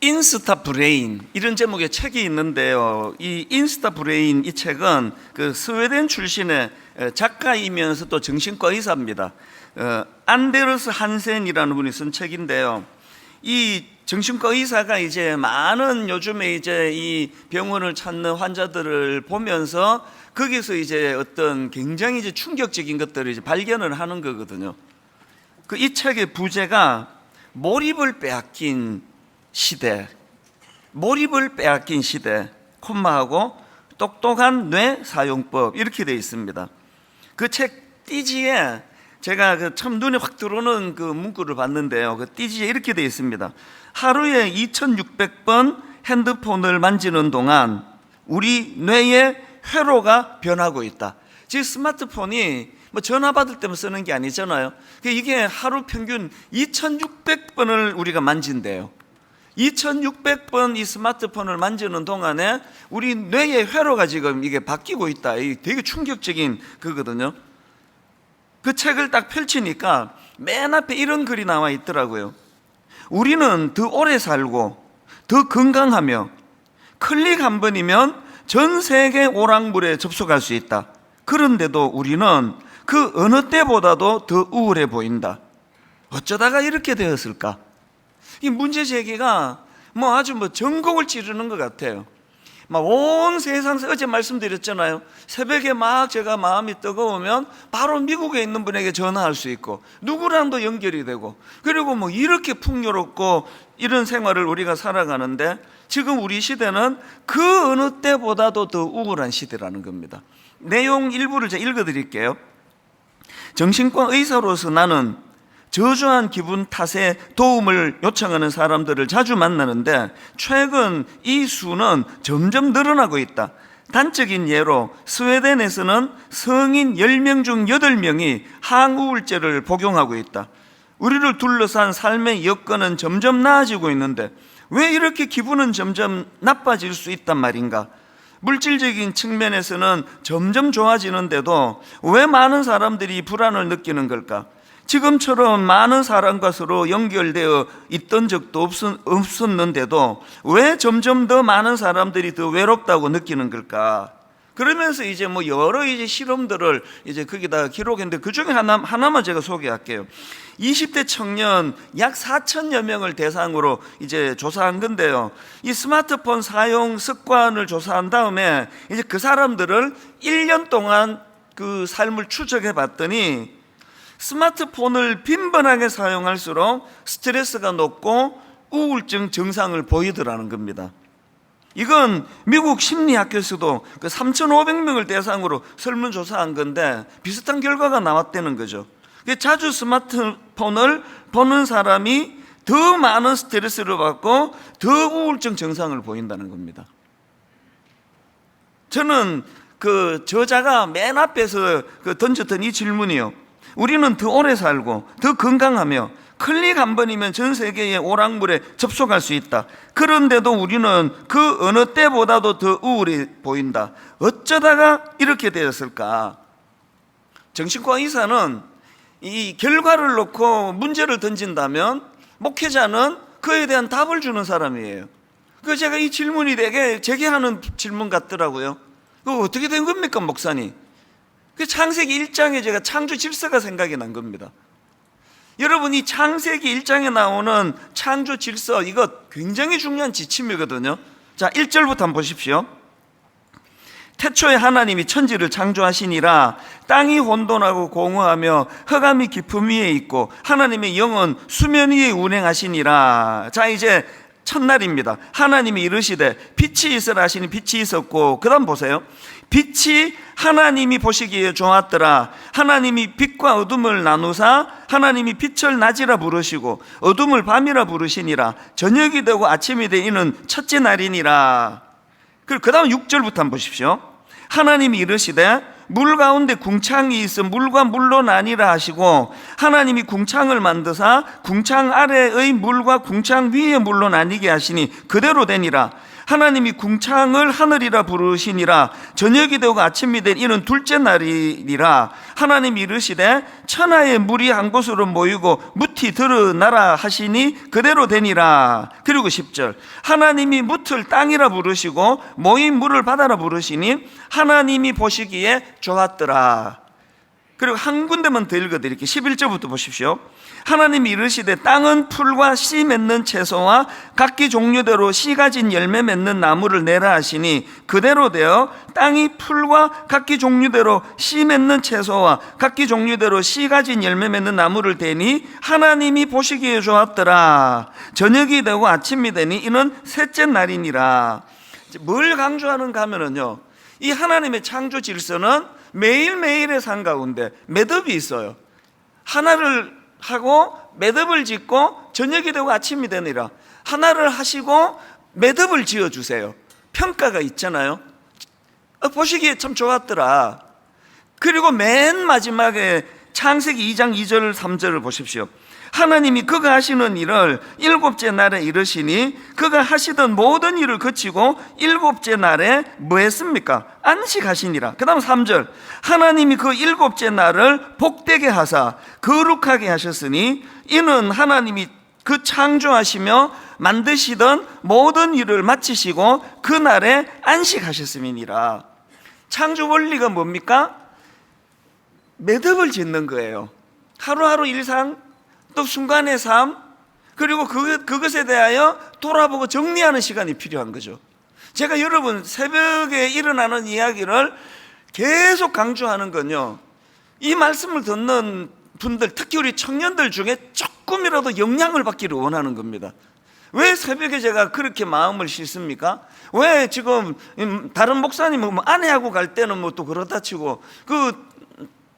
인스타 브레인 이런 제목의 책이 있는데요. 이 인스타 브레인 이 책은 그 스웨덴 출신의 작가이면서 또 정신과 의사입니다. 안데르스 한센이라는 분이 쓴 책인데요. 이 정신과 의사가 이제 많은 요즘에 이제 이 병원을 찾는 환자들을 보면서 거기서 이제 어떤 굉장히 이제 충격적인 것들을 이제 발견을 하는 거거든요. 그 이 책의 부제가 몰입을 빼앗긴 시대, 몰입을 빼앗긴 시대, 콤마하고 똑똑한 뇌 사용법 이렇게 되어 있습니다. 그 책 띠지에 제가 참 눈에 확 들어오는 그 문구를 봤는데요. 그 띠지에 이렇게 되어 있습니다. 하루에 2600번 핸드폰을 만지는 동안 우리 뇌의 회로가 변하고 있다. 즉 스마트폰이 뭐 전화 받을 때만 쓰는 게 아니잖아요. 이게 하루 평균 2600번을 우리가 만진대요. 2600번 이 스마트폰을 만지는 동안에 우리 뇌의 회로가 지금 이게 바뀌고 있다. 이게 되게 충격적인 거거든요. 그 책을 딱 펼치니까 맨 앞에 이런 글이 나와 있더라고요. 우리는 더 오래 살고 더 건강하며 클릭 한 번이면 전 세계 오락물에 접속할 수 있다. 그런데도 우리는 그 어느 때보다도 더 우울해 보인다. 어쩌다가 이렇게 되었을까? 이 문제 제기가 아주 전곡을 찌르는 것 같아요. 온 세상에서 어제 말씀드렸잖아요. 새벽에 제가 마음이 뜨거우면 바로 미국에 있는 분에게 전화할 수 있고 누구랑도 연결이 되고 그리고 이렇게 풍요롭고 이런 생활을 우리가 살아가는데 지금 우리 시대는 그 어느 때보다도 더 우울한 시대라는 겁니다. 내용 일부를 제가 읽어드릴게요. 정신과 의사로서 나는 저조한 기분 탓에 도움을 요청하는 사람들을 자주 만나는데 최근 이 수는 점점 늘어나고 있다. 단적인 예로 스웨덴에서는 성인 10명 중 8명이 항우울제를 복용하고 있다. 우리를 둘러싼 삶의 여건은 점점 나아지고 있는데 왜 이렇게 기분은 점점 나빠질 수 있단 말인가? 물질적인 측면에서는 점점 좋아지는데도 왜 많은 사람들이 불안을 느끼는 걸까? 지금처럼 많은 사람과 서로 연결되어 있던 적도 없었는데도 왜 점점 더 많은 사람들이 더 외롭다고 느끼는 걸까? 그러면서 이제 여러 실험들을 이제 거기다 기록했는데 그 중에 하나만 제가 소개할게요. 20대 청년 약 4천여 명을 대상으로 이제 조사한 건데요. 이 스마트폰 사용 습관을 조사한 다음에 이제 그 사람들을 1년 동안 그 삶을 추적해 봤더니 스마트폰을 빈번하게 사용할수록 스트레스가 높고 우울증 증상을 보이더라는 겁니다. 이건 미국 심리학에서도 3,500명을 대상으로 설문조사한 건데 비슷한 결과가 나왔다는 거죠. 자주 스마트폰을 보는 사람이 더 많은 스트레스를 받고 더 우울증 증상을 보인다는 겁니다. 저는 그 저자가 맨 앞에서 던졌던 이 질문이요. 우리는 더 오래 살고 더 건강하며 클릭 한 번이면 전 세계의 오락물에 접속할 수 있다. 그런데도 우리는 그 어느 때보다도 더 우울해 보인다. 어쩌다가 이렇게 되었을까? 정신과 의사는 이 결과를 놓고 문제를 던진다면 목회자는 그에 대한 답을 주는 사람이에요. 제가 이 질문이 되게 제게 하는 질문 같더라고요. 그거 어떻게 된 겁니까, 목사님? 창세기 1장에 제가 창조 질서가 생각이 난 겁니다. 여러분, 이 창세기 1장에 나오는 창조 질서, 이거 굉장히 중요한 지침이거든요. 자, 1절부터 한번 보십시오. 태초에 하나님이 천지를 창조하시니라. 땅이 혼돈하고 공허하며 흑암이 깊음 위에 있고 하나님의 영은 수면 위에 운행하시니라. 자, 이제 첫날입니다. 하나님이 이르시되 빛이 있으라 하시니 빛이 있었고, 그 다음 보세요. 빛이 하나님이 보시기에 좋았더라. 하나님이 빛과 어둠을 나누사 하나님이 빛을 낮이라 부르시고 어둠을 밤이라 부르시니라. 저녁이 되고 아침이 되어 이는 첫째 날이니라. 그 다음 6절부터 한번 보십시오. 하나님이 이르시되 물 가운데 궁창이 있어 물과 물로 나뉘라 하시고, 하나님이 궁창을 만드사 궁창 아래의 물과 궁창 위의 물로 나뉘게 하시니 그대로 되니라. 하나님이 궁창을 하늘이라 부르시니라. 저녁이 되고 아침이 된 이는 둘째 날이니라. 하나님이 이르시되 천하의 물이 한 곳으로 모이고 뭇이 드러나라 하시니 그대로 되니라. 그리고 10절, 하나님이 뭇을 땅이라 부르시고 모인 물을 바다라 부르시니 하나님이 보시기에 좋았더라. 그리고 한 군데만 더 읽어드릴게요. 11절부터 보십시오. 하나님이 이르시되 땅은 풀과 씨 맺는 채소와 각기 종류대로 씨 가진 열매 맺는 나무를 내라 하시니 그대로 되어 땅이 풀과 각기 종류대로 씨 맺는 채소와 각기 종류대로 씨 가진 열매 맺는 나무를 대니 하나님이 보시기에 좋았더라. 저녁이 되고 아침이 되니 이는 셋째 날이니라. 뭘 강조하는가 하면은요, 이 하나님의 창조 질서는 매일매일의 삶 가운데 매듭이 있어요. 하나를 하고 매듭을 짓고 저녁이 되고 아침이 되니라. 하나를 하시고 매듭을 지어주세요. 평가가 있잖아요. 보시기에 참 좋았더라. 그리고 맨 마지막에 창세기 2장 2절 3절을 보십시오. 하나님이 그가 하시는 일을 일곱째 날에 이르시니 그가 하시던 모든 일을 그치고 일곱째 날에 뭐 했습니까? 안식하시니라. 그 다음 3절, 하나님이 그 일곱째 날을 복되게 하사 거룩하게 하셨으니 이는 하나님이 그 창조하시며 만드시던 모든 일을 마치시고 그 날에 안식하셨음이니라. 창조 원리가 뭡니까? 매듭을 짓는 거예요. 하루하루 일상, 또 순간의 삶, 그리고 그것에 대하여 돌아보고 정리하는 시간이 필요한 거죠. 제가 여러분 새벽에 일어나는 이야기를 계속 강조하는 건요, 이 말씀을 듣는 분들, 특히 우리 청년들 중에 조금이라도 영향을 받기를 원하는 겁니다. 왜 새벽에 제가 그렇게 마음을 싣습니까? 왜 지금 다른 목사님은 뭐 아내하고 갈 때는 뭐 또 그렇다 치고,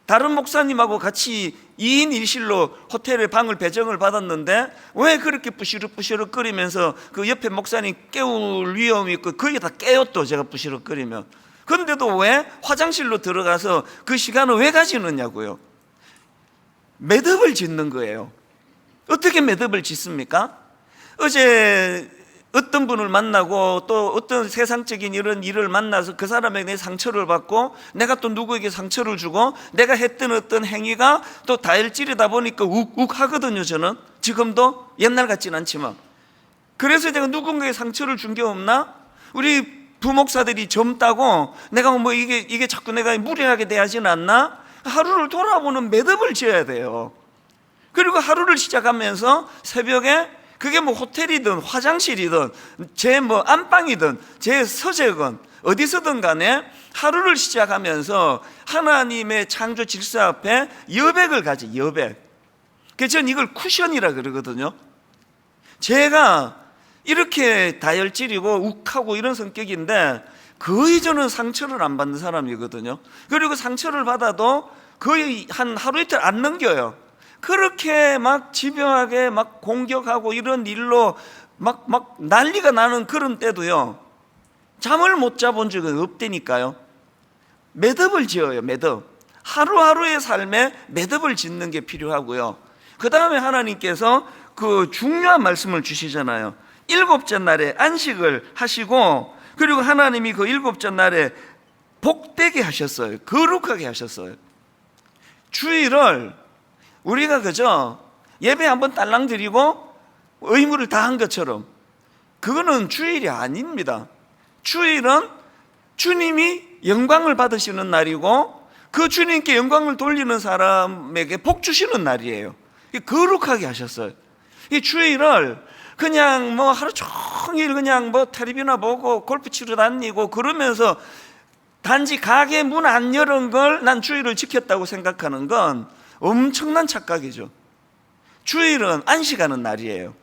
다른 목사님하고 같이 2인 1실로 호텔에 방을 배정을 받았는데 왜 그렇게 부시럭부시럭 거리면서 그 옆에 목사님 깨울 위험이 있고, 거기 다 깨요. 또 제가 부시럭거리면. 그런데도 왜 화장실로 들어가서 그 시간을 왜 가지느냐고요. 매듭을 짓는 거예요. 어떻게 매듭을 짓습니까? 어제 어떤 분을 만나고 또 어떤 세상적인 이런 일을 만나서 그 사람에게 상처를 받고 내가 또 누구에게 상처를 주고 내가 했던 어떤 행위가 또 다혈질이다 보니까 욱욱 하거든요. 저는 지금도 옛날 같진 않지만. 그래서 제가 누군가에게 상처를 준 게 없나? 우리 부목사들이 젊다고 내가 뭐 이게 자꾸 내가 무례하게 대하지는 않나? 하루를 돌아보는 매듭을 지어야 돼요. 그리고 하루를 시작하면서 새벽에 그게 뭐 호텔이든 화장실이든 제 뭐 안방이든 제 서재건 어디서든 간에 하루를 시작하면서 하나님의 창조 질서 앞에 여백을 가지, 여백. 그래서 저는 이걸 쿠션이라 그러거든요. 제가 이렇게 다혈질이고 욱하고 이런 성격인데 거의 저는 상처를 안 받는 사람이거든요. 그리고 상처를 받아도 거의 한 하루 이틀 안 넘겨요. 그렇게 막 집요하게 막 공격하고 이런 일로 막 난리가 나는 그런 때도요, 잠을 못 자본 적은 없다니까요. 매듭을 지어요. 매듭. 하루하루의 삶에 매듭을 짓는 게 필요하고요. 그 다음에 하나님께서 그 중요한 말씀을 주시잖아요. 일곱째 날에 안식을 하시고, 그리고 하나님이 그 일곱째 날에 복되게 하셨어요. 거룩하게 하셨어요. 주일을 우리가 그저 예배 한번 딸랑 드리고 의무를 다한 것처럼, 그거는 주일이 아닙니다. 주일은 주님이 영광을 받으시는 날이고 그 주님께 영광을 돌리는 사람에게 복 주시는 날이에요. 거룩하게 하셨어요. 이 주일을 그냥 뭐 하루 종일 그냥 뭐 텔레비나 보고 골프 치러 다니고 그러면서 단지 가게 문 안 열은 걸 난 주일을 지켰다고 생각하는 건 엄청난 착각이죠. 주일은 안식하는 날이에요.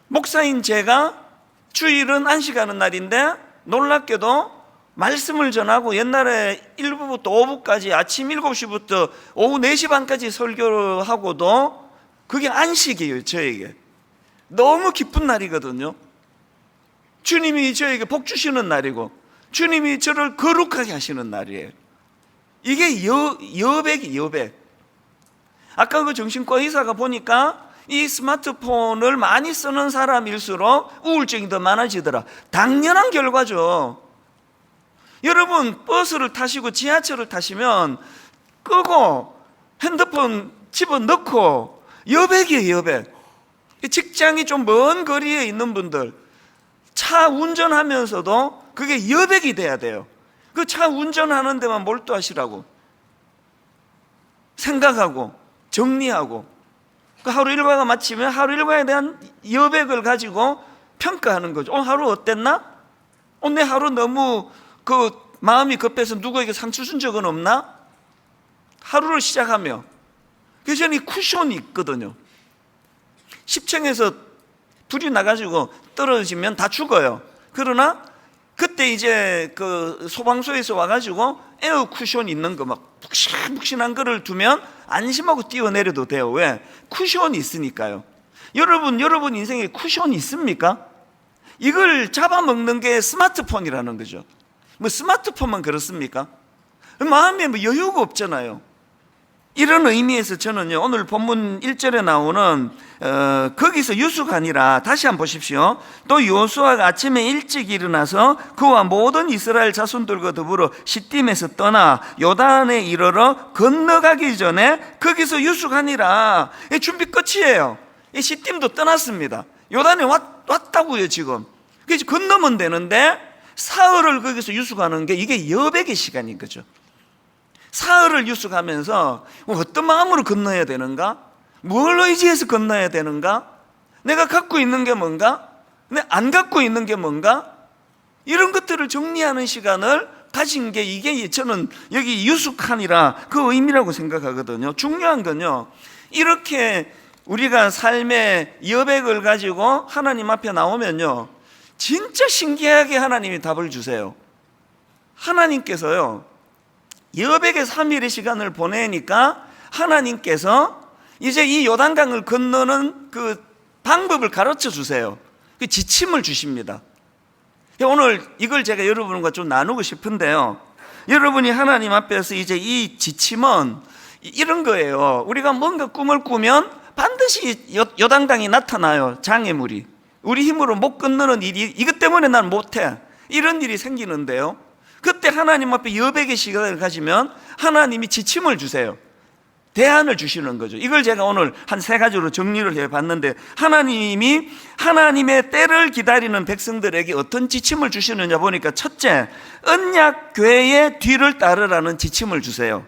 목사인 제가 주일은 안식하는 날인데 놀랍게도 말씀을 전하고 옛날에 1부부터 5부까지 아침 7시부터 오후 4시 반까지 설교를 하고도 그게 안식이에요. 저에게 너무 기쁜 날이거든요. 주님이 저에게 복 주시는 날이고 주님이 저를 거룩하게 하시는 날이에요. 이게 여백이. 아까 그 정신과 의사가 보니까 이 스마트폰을 많이 쓰는 사람일수록 우울증이 더 많아지더라. 당연한 결과죠. 여러분 버스를 타시고 지하철을 타시면 끄고 핸드폰 집어넣고 여백이에요. 여백. 직장이 좀 먼 거리에 있는 분들 차 운전하면서도 그게 여백이 돼야 돼요. 그 차 운전하는 데만 몰두하시라고 생각하고 정리하고 그 하루 일과가 마치면 하루 일과에 대한 여백을 가지고 평가하는 거죠. 오늘 하루 어땠나? 오늘 내 하루 너무 그 마음이 급해서 누구에게 상처 준 적은 없나? 하루를 시작하며 그 전에 쿠션이 있거든요. 10층에서 불이 나가지고 떨어지면 다 죽어요. 그러나 그때 이제 그 소방서에서 와가지고 에어 쿠션 있는 거 막 푹신푹신한 거를 두면 안심하고 뛰어내려도 돼요. 왜? 쿠션이 있으니까요. 여러분 인생에 쿠션이 있습니까? 이걸 잡아먹는 게 스마트폰이라는 거죠. 뭐 스마트폰만 그렇습니까? 마음에 뭐 여유가 없잖아요. 이런 의미에서 저는요, 오늘 본문 1절에 나오는 거기서 유숙하니라, 다시 한번 보십시오. 또 여호수아가 아침에 일찍 일어나서 그와 모든 이스라엘 자손들과 더불어 시딤에서 떠나 요단에 이르러 건너가기 전에 거기서 유숙하니라. 준비 끝이에요. 시딤도 떠났습니다. 요단에 왔다고요 지금. 그래서 건너면 되는데 사흘을 거기서 유숙하는 게 이게 여백의 시간인 거죠. 사흘을 유숙하면서 어떤 마음으로 건너야 되는가? 뭘 의지해서 건너야 되는가? 내가 갖고 있는 게 뭔가? 내가 안 갖고 있는 게 뭔가? 이런 것들을 정리하는 시간을 가진 게 이게 저는 여기 유숙하니라 그 의미라고 생각하거든요. 중요한 건요, 이렇게 우리가 삶의 여백을 가지고 하나님 앞에 나오면요, 진짜 신기하게 하나님이 답을 주세요. 하나님께서요, 여백의 3일의 시간을 보내니까 하나님께서 이제 이 요단강을 건너는 그 방법을 가르쳐 주세요. 그 지침을 주십니다. 오늘 이걸 제가 여러분과 좀 나누고 싶은데요, 여러분이 하나님 앞에서 이제 이 지침은 이런 거예요. 우리가 뭔가 꿈을 꾸면 반드시 요단강이 나타나요. 장애물이. 우리 힘으로 못 건너는 일이, 이것 때문에 난 못해, 이런 일이 생기는데요, 그때 하나님 앞에 여백의 시간을 가지면 하나님이 지침을 주세요. 대안을 주시는 거죠. 이걸 제가 오늘 한 3가지로 정리를 해봤는데, 하나님이 하나님의 때를 기다리는 백성들에게 어떤 지침을 주시느냐 보니까, 첫째, 언약궤의 뒤를 따르라는 지침을 주세요.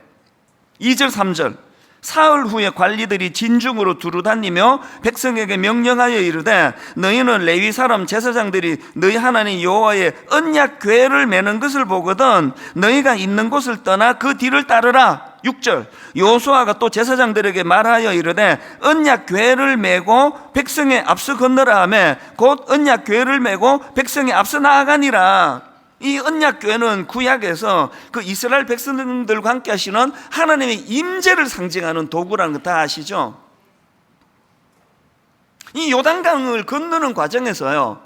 2절 3절 사흘 후에 관리들이 진중으로 두루 다니며 백성에게 명령하여 이르되, 너희는 레위 사람 제사장들이 너희 하나님 여호와의 언약궤를 매는 것을 보거든 너희가 있는 곳을 떠나 그 뒤를 따르라. 6절 여호수아가 또 제사장들에게 말하여 이르되, 언약궤를 메고 백성의 앞서 건너라 하며 곧 언약궤를 메고 백성의 앞서 나아가니라. 이 언약궤는 구약에서 그 이스라엘 백성들과 함께 하시는 하나님의 임재를 상징하는 도구라는 거 다 아시죠? 이 요단강을 건너는 과정에서요,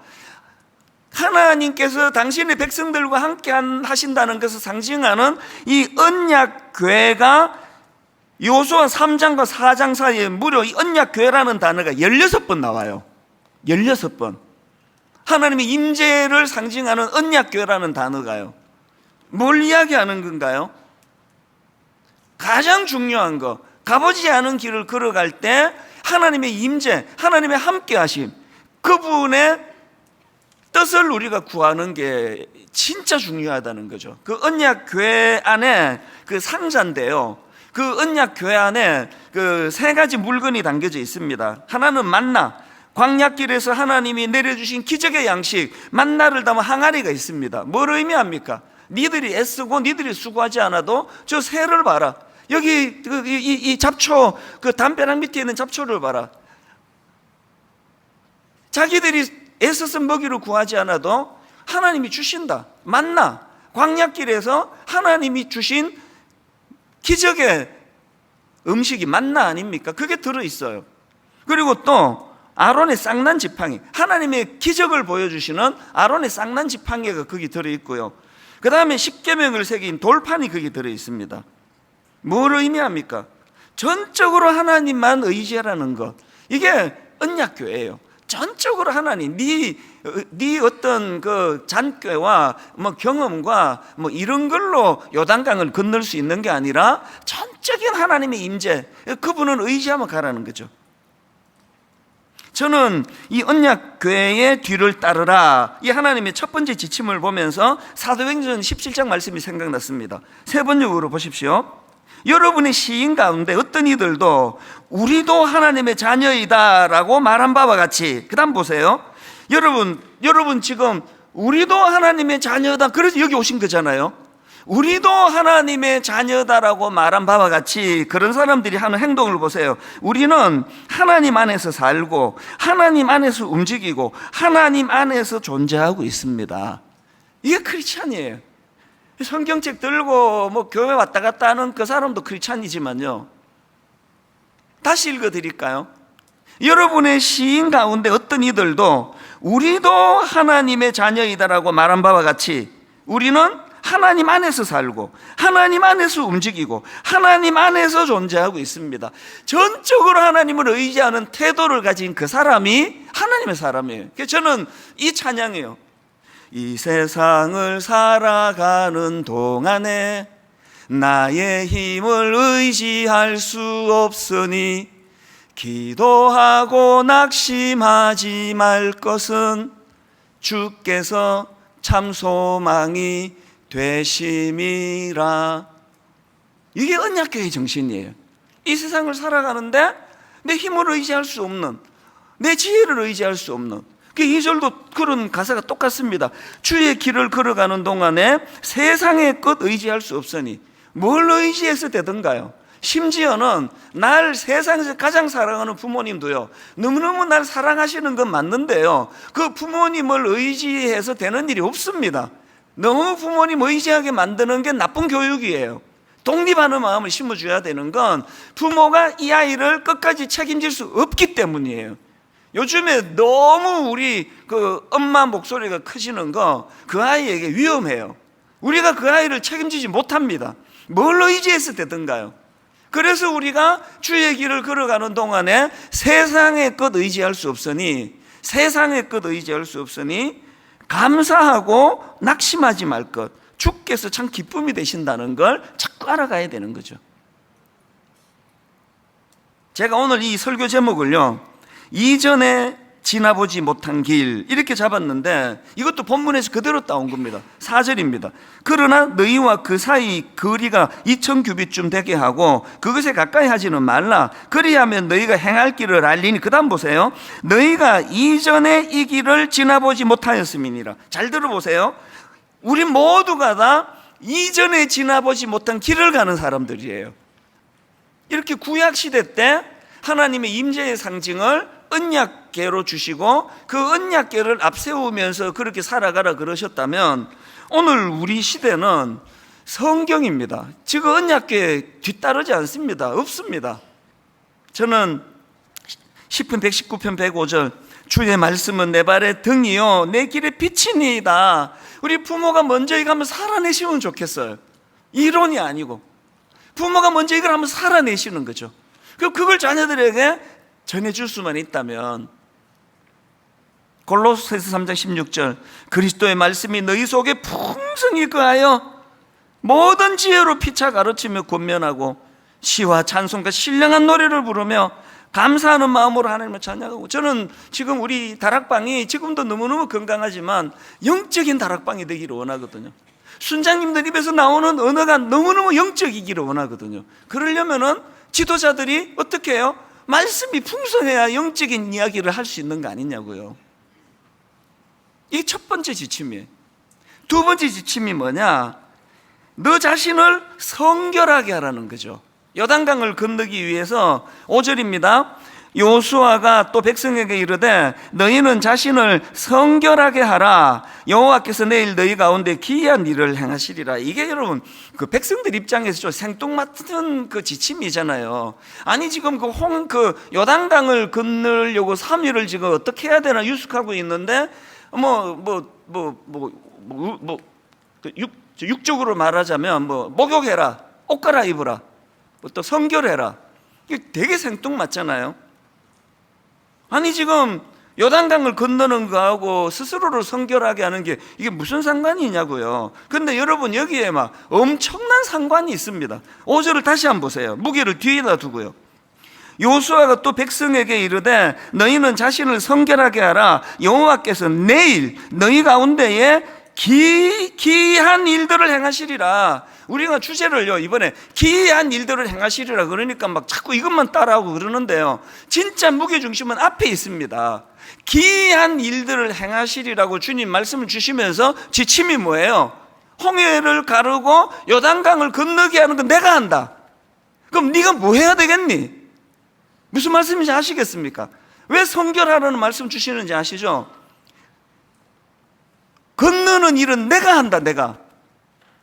하나님께서 당신의 백성들과 함께 하신다는 것을 상징하는 이 언약궤가 여호수아 3장과 4장 사이에 무려 이 언약궤라는 단어가 16번 나와요. 16번. 하나님의 임재를 상징하는 언약궤라는 단어가요. 뭘 이야기하는 건가요? 가장 중요한 거, 가보지 않은 길을 걸어갈 때 하나님의 임재, 하나님의 함께하심, 그분의 뜻을 우리가 구하는 게 진짜 중요하다는 거죠. 그 언약궤 안에 그 상자인데요, 그 언약궤 안에 그 3가지 물건이 담겨져 있습니다. 하나는 만나, 광야길에서 하나님이 내려주신 기적의 양식 만나를 담은 항아리가 있습니다. 뭘 의미합니까? 니들이 애쓰고 니들이 수고하지 않아도 저 새를 봐라. 여기 이 잡초, 그 담벼락 밑에 있는 잡초를 봐라. 자기들이 애써서 먹이를 구하지 않아도 하나님이 주신다. 만나, 광야길에서 하나님이 주신 기적의 음식이 만나 아닙니까? 그게 들어있어요. 그리고 또 아론의 쌍난 지팡이, 하나님의 기적을 보여주시는 아론의 쌍난 지팡이가 거기 들어있고요. 그 다음에 십계명을 새긴 돌판이 거기 들어 있습니다. 뭘 의미합니까? 전적으로 하나님만 의지하라는 것. 이게 언약궤예요. 전적으로 하나님, 네 어떤 그 잔꾀와 뭐 경험과 뭐 이런 걸로 요단강을 건널 수 있는 게 아니라 전적인 하나님의 임재, 그분은 의지하면 가라는 거죠. 저는 이 언약궤의 뒤를 따르라, 이 하나님의 첫 번째 지침을 보면서 사도행전 17장 말씀이 생각났습니다. 세 번역으로 보십시오. 여러분의 시인 가운데 어떤 이들도 우리도 하나님의 자녀이다라고 말한 바와 같이, 그 다음 보세요. 여러분 지금 우리도 하나님의 자녀다, 그래서 여기 오신 거잖아요. 우리도 하나님의 자녀다라고 말한 바와 같이 그런 사람들이 하는 행동을 보세요. 우리는 하나님 안에서 살고 하나님 안에서 움직이고 하나님 안에서 존재하고 있습니다. 이게 크리스찬이에요. 성경책 들고 뭐 교회 왔다 갔다 하는 그 사람도 크리스찬이지만요, 다시 읽어드릴까요? 여러분의 시인 가운데 어떤 이들도 우리도 하나님의 자녀이다라고 말한 바와 같이 우리는 하나님 안에서 살고 하나님 안에서 움직이고 하나님 안에서 존재하고 있습니다. 전적으로 하나님을 의지하는 태도를 가진 그 사람이 하나님의 사람이에요. 그래서 저는 이 찬양이에요. 이 세상을 살아가는 동안에 나의 힘을 의지할 수 없으니 기도하고 낙심하지 말 것은 주께서 참 소망이 되심이라. 이게 언약궤의 정신이에요. 이 세상을 살아가는데 내 힘을 의지할 수 없는, 내 지혜를 의지할 수 없는, 그 2절도 그런 가사가 똑같습니다. 주의 길을 걸어가는 동안에 세상의 것 의지할 수 없으니 뭘 의지해서 되던가요? 심지어는 날 세상에서 가장 사랑하는 부모님도요, 너무너무 날 사랑하시는 건 맞는데요, 그 부모님을 의지해서 되는 일이 없습니다. 너무 부모님 의지하게 만드는 게 나쁜 교육이에요. 독립하는 마음을 심어줘야 되는 건 부모가 이 아이를 끝까지 책임질 수 없기 때문이에요. 요즘에 너무 우리 그 엄마 목소리가 크시는 거 그 아이에게 위험해요. 우리가 그 아이를 책임지지 못합니다. 뭘 의지해서 되던가요? 그래서 우리가 주의 길을 걸어가는 동안에 세상의 것 의지할 수 없으니, 세상의 것 의지할 수 없으니 감사하고 낙심하지 말 것, 주께서 참 기쁨이 되신다는 걸 자꾸 알아가야 되는 거죠. 제가 오늘 이 설교 제목을요, 이전에 지나보지 못한 길, 이렇게 잡았는데 이것도 본문에서 그대로 따온 겁니다. 4절입니다. 그러나 너희와 그 사이 거리가 2000규빗쯤 되게 하고 그것에 가까이 하지는 말라. 그리하면 너희가 행할 길을 알리니, 그 다음 보세요. 너희가 이전에 이 길을 지나보지 못하였음이니라. 잘 들어보세요. 우리 모두가 다 이전에 지나보지 못한 길을 가는 사람들이에요. 이렇게 구약시대 때 하나님의 임재의 상징을 언약궤로 주시고 그 언약궤를 앞세우면서 그렇게 살아가라 그러셨다면, 오늘 우리 시대는 성경입니다. 지금 언약궤 뒤따르지 않습니다. 없습니다. 저는 시편 119편 105절, 주의 말씀은 내 발의 등이요 내 길의 빛이니이다. 우리 부모가 먼저 이거 한번 살아내시면 좋겠어요. 이론이 아니고 부모가 먼저 이걸 한번 살아내시는 거죠. 그럼 그걸 자녀들에게 전해줄 수만 있다면, 골로새서 3장 16절, 그리스도의 말씀이 너희 속에 풍성히 거하여 모든 지혜로 피차 가르치며 권면하고 시와 찬송과 신령한 노래를 부르며 감사하는 마음으로 하나님을 찬양하고. 저는 지금 우리 다락방이 지금도 너무너무 건강하지만 영적인 다락방이 되기를 원하거든요. 순장님들 입에서 나오는 언어가 너무너무 영적이기를 원하거든요. 그러려면은 지도자들이 어떻게 해요? 말씀이 풍성해야 영적인 이야기를 할 수 있는 거 아니냐고요. 이게 첫 번째 지침이에요. 두 번째 지침이 뭐냐? 너 자신을 성결하게 하라는 거죠. 요단강을 건너기 위해서 5절입니다. 요수아가 또 백성에게 이르되 너희는 자신을 성결하게 하라. 여호와께서 내일 너희 가운데 기이한 일을 행하시리라. 이게 여러분 그 백성들 입장에서 좀 생뚱맞은 그 지침이잖아요. 아니 지금 그 요단강을 건너려고 3일을 지금 어떻게 해야 되나 유숙하고 있는데 육적으로 말하자면 뭐 목욕해라, 옷 갈아입으라, 뭐 또 성결해라. 이게 되게 생뚱맞잖아요. 아니 지금 요단강을 건너는 거하고 스스로를 성결하게 하는 게 이게 무슨 상관이냐고요. 근데 여러분 여기에 막 엄청난 상관이 있습니다. 5절을 다시 한번 보세요. 무게를 뒤에다 두고요. 요수아가 또 백성에게 이르되 너희는 자신을 성결하게 하라. 여호와께서 내일 너희 가운데에 기이한 일들을 행하시리라. 우리가 주제를요 이번에 기이한 일들을 행하시리라 그러니까 막 자꾸 이것만 따라하고 그러는데요, 진짜 무게중심은 앞에 있습니다. 기이한 일들을 행하시리라고 주님 말씀을 주시면서 지침이 뭐예요? 홍해를 가르고 요단강을 건너게 하는 건 내가 한다. 그럼 네가 뭐 해야 되겠니? 무슨 말씀인지 아시겠습니까? 왜 성결하라는 말씀 주시는지 아시죠? 건너는 일은 내가 한다. 내가.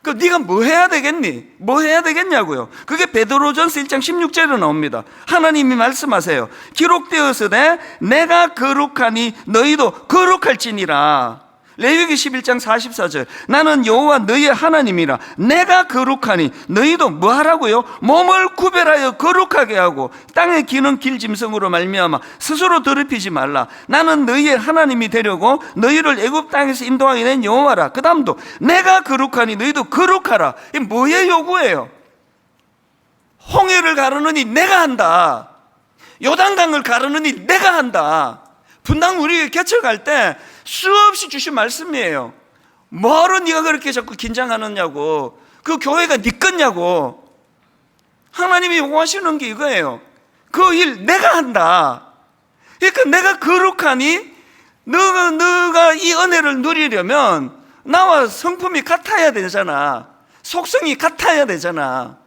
그 네가 뭐 해야 되겠니? 뭐 해야 되겠냐고요. 그게 베드로전서 1장 16절에 나옵니다. 하나님이 말씀하세요. 기록되었으되 내가 거룩하니 너희도 거룩할지니라. 레위기 11장 44절 나는 여호와 너희의 하나님이라. 내가 거룩하니 너희도 뭐 하라고요? 몸을 구별하여 거룩하게 하고 땅에 기는 길짐승으로 말미암아 스스로 더럽히지 말라. 나는 너희의 하나님이 되려고 너희를 애굽 땅에서 인도하게 된 여호와라. 그 다음도 내가 거룩하니 너희도 거룩하라. 이게 뭐의 요구예요? 홍해를 가르느니 내가 한다. 요단강을 가르느니 내가 한다. 분당 우리 개척할 때 수없이 주신 말씀이에요. 뭐하러 네가 그렇게 자꾸 긴장하느냐고. 그 교회가 네 거냐고. 하나님이 요구하시는 게 이거예요. 그 일 내가 한다. 그러니까 내가 거룩하니 너가 이 은혜를 누리려면 나와 성품이 같아야 되잖아. 속성이 같아야 되잖아.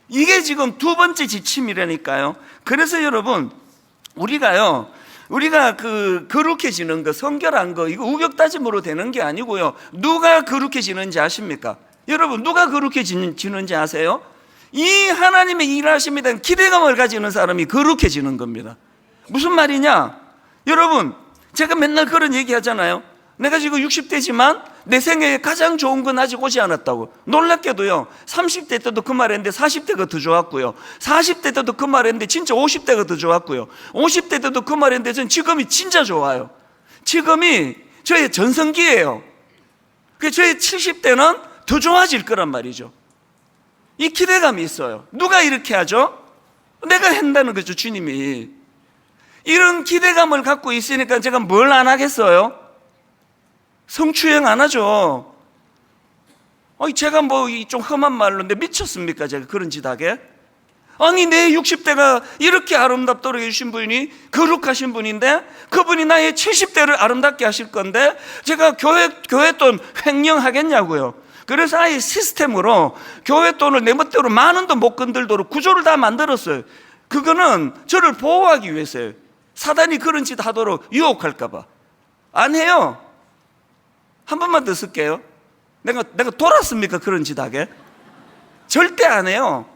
이게 지금 두 번째 지침이라니까요. 그래서 여러분 우리가 그 거룩해지는 거, 성결한 거, 이거 우격다짐으로 되는 게 아니고요. 누가 거룩해지는지 아십니까? 여러분 누가 거룩해지는지 아세요? 이 하나님의 일하심에 대한 기대감을 가지는 사람이 거룩해지는 겁니다. 무슨 말이냐? 여러분 제가 맨날 그런 얘기 하잖아요. 내가 지금 60대지만 내 생애에 가장 좋은 건 아직 오지 않았다고. 놀랍게도요 30대 때도 그 말했는데 40대가 더 좋았고요, 40대 때도 그 말했는데 진짜 50대가 더 좋았고요, 50대 때도 그 말했는데 전 지금이 진짜 좋아요. 지금이 저의 전성기예요. 그래서 저의 70대는 더 좋아질 거란 말이죠. 이 기대감이 있어요. 누가 이렇게 하죠? 내가 한다는 거죠. 주님이. 이런 기대감을 갖고 있으니까 제가 뭘 안 하겠어요? 성추행 안 하죠. 제가 뭐 좀 험한 말로인데 미쳤습니까? 제가 그런 짓 하게? 아니 내 60대가 이렇게 아름답도록 해주신 분이 거룩하신 분인데 그분이 나의 70대를 아름답게 하실 건데 제가 교회 돈 횡령하겠냐고요. 그래서 아예 시스템으로 교회 돈을 내 멋대로 만 원도 못 건들도록 구조를 다 만들었어요. 그거는 저를 보호하기 위해서요. 사단이 그런 짓 하도록 유혹할까 봐. 안 해요. 한 번만 더 쓸게요. 내가 돌았습니까? 그런 짓 하게? 절대 안 해요.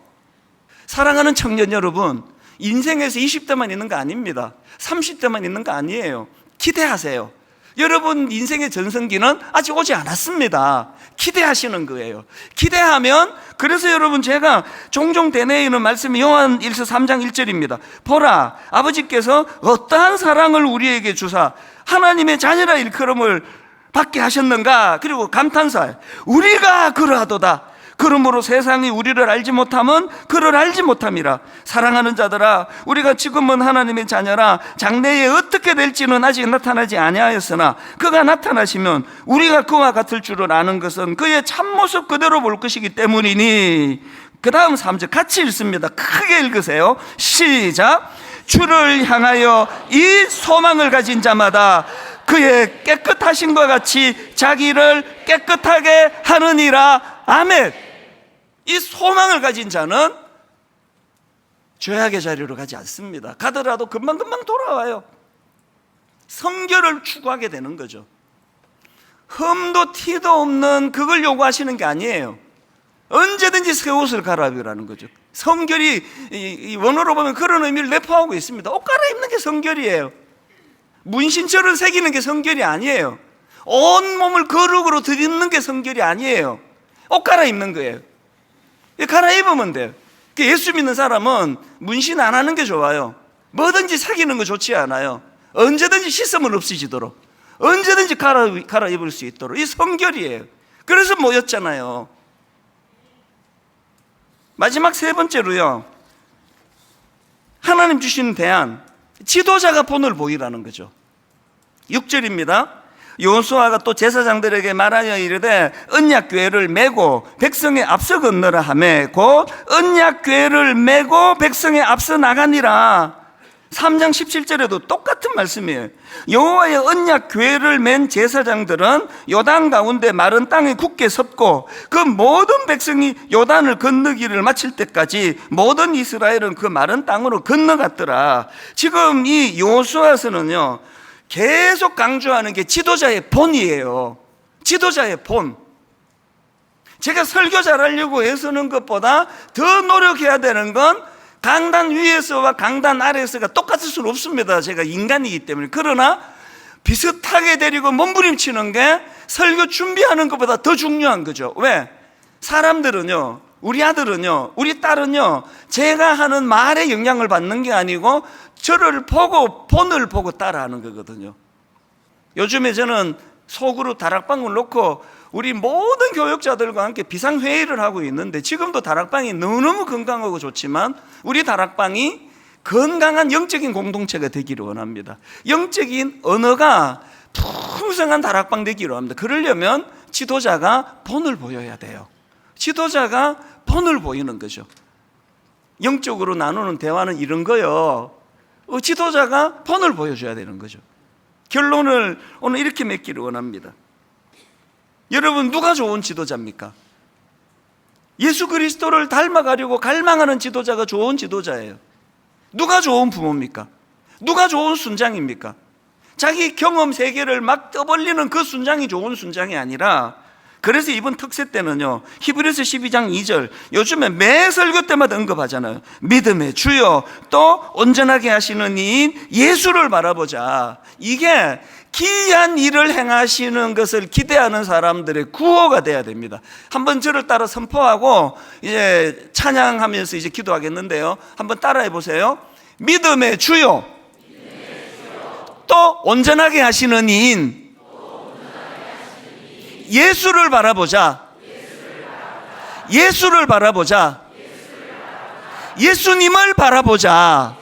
사랑하는 청년 여러분, 인생에서 20대만 있는 거 아닙니다. 30대만 있는 거 아니에요. 기대하세요. 여러분 인생의 전성기는 아직 오지 않았습니다. 기대하시는 거예요. 기대하면, 그래서 여러분 제가 종종 되뇌이는 말씀이 요한 1서 3장 1절입니다. 보라, 아버지께서 어떠한 사랑을 우리에게 주사 하나님의 자녀라 일컬음을 받게 하셨는가. 그리고 감탄사, 우리가 그러하도다. 그러므로 세상이 우리를 알지 못함은 그를 알지 못함이라. 사랑하는 자들아, 우리가 지금은 하나님의 자녀라. 장래에 어떻게 될지는 아직 나타나지 아니하였으나 그가 나타나시면 우리가 그와 같을 줄을 아는 것은 그의 참모습 그대로 볼 것이기 때문이니. 그 다음 3절 같이 읽습니다. 크게 읽으세요. 시작. 주를 향하여 이 소망을 가진 자마다 그의 깨끗하심과 같이 자기를 깨끗하게 하느니라. 아멘. 이 소망을 가진 자는 죄악의 자리로 가지 않습니다. 가더라도 금방금방 돌아와요. 성결을 추구하게 되는 거죠. 흠도 티도 없는 그걸 요구하시는 게 아니에요. 언제든지 새 옷을 갈아입으라는 거죠. 성결이 이 원어로 보면 그런 의미를 내포하고 있습니다. 옷 갈아입는 게 성결이에요. 문신처럼 새기는 게 성결이 아니에요. 온 몸을 거룩으로 드리는 게 성결이 아니에요. 옷 갈아입는 거예요. 갈아입으면 돼요. 예수 믿는 사람은 문신 안 하는 게 좋아요. 뭐든지 사귀는 거 좋지 않아요. 언제든지 씻으면 없어지도록, 언제든지 갈아입을 수 있도록, 이 성결이에요. 그래서 모였잖아요. 마지막 세 번째로요, 하나님 주시는 대안, 지도자가 본을 보이라는 거죠. 6절입니다. 여호수아가 또 제사장들에게 말하여 이르되 언약궤를 메고 백성의 앞서 건너라 하매 곧 언약궤를 메고 백성의 앞서 나가니라. 3장 17절에도 똑같은 말씀이에요. 여호와의 언약궤를 맨 제사장들은 요단 가운데 마른 땅에 굳게 섰고 그 모든 백성이 요단을 건너기를 마칠 때까지 모든 이스라엘은 그 마른 땅으로 건너갔더라. 지금 이 여호수아서는요 계속 강조하는 게 지도자의 본이에요. 지도자의 본. 제가 설교 잘하려고 애쓰는 것보다 더 노력해야 되는 건 강단 위에서와 강단 아래에서가 똑같을 수는 없습니다. 제가 인간이기 때문에. 그러나 비슷하게 데리고 몸부림치는 게 설교 준비하는 것보다 더 중요한 거죠. 왜? 사람들은요, 우리 아들은요, 우리 딸은요, 제가 하는 말에 영향을 받는 게 아니고 저를 보고 본을 보고 따라하는 거거든요. 요즘에 저는 속으로 다락방을 놓고 우리 모든 교육자들과 함께 비상회의를 하고 있는데, 지금도 다락방이 너무너무 건강하고 좋지만 우리 다락방이 건강한 영적인 공동체가 되기를 원합니다. 영적인 언어가 풍성한 다락방 되기를 원합니다. 그러려면 지도자가 본을 보여야 돼요. 지도자가 본을 보이는 거죠. 영적으로 나누는 대화는 이런 거요, 지도자가 본을 보여줘야 되는 거죠. 결론을 오늘 이렇게 맺기를 원합니다. 여러분, 누가 좋은 지도자입니까? 예수 그리스도를 닮아가려고 갈망하는 지도자가 좋은 지도자예요. 누가 좋은 부모입니까? 누가 좋은 순장입니까? 자기 경험 세계를 막 떠벌리는 그 순장이 좋은 순장이 아니라, 그래서 이번 특세 때는요, 히브리서 12장 2절, 요즘에 매 설교 때마다 언급하잖아요. 믿음의 주요 또 온전하게 하시는 이인 예수를 바라보자. 이게 기이한 일을 행하시는 것을 기대하는 사람들의 구호가 돼야 됩니다. 한번 저를 따라 선포하고 이제 찬양하면서 이제 기도하겠는데요, 한번 따라해 보세요. 믿음의 주요 또 온전하게 하시는 이인 예수를 바라보자. 예수를 바라보자. 예수님을 바라보자.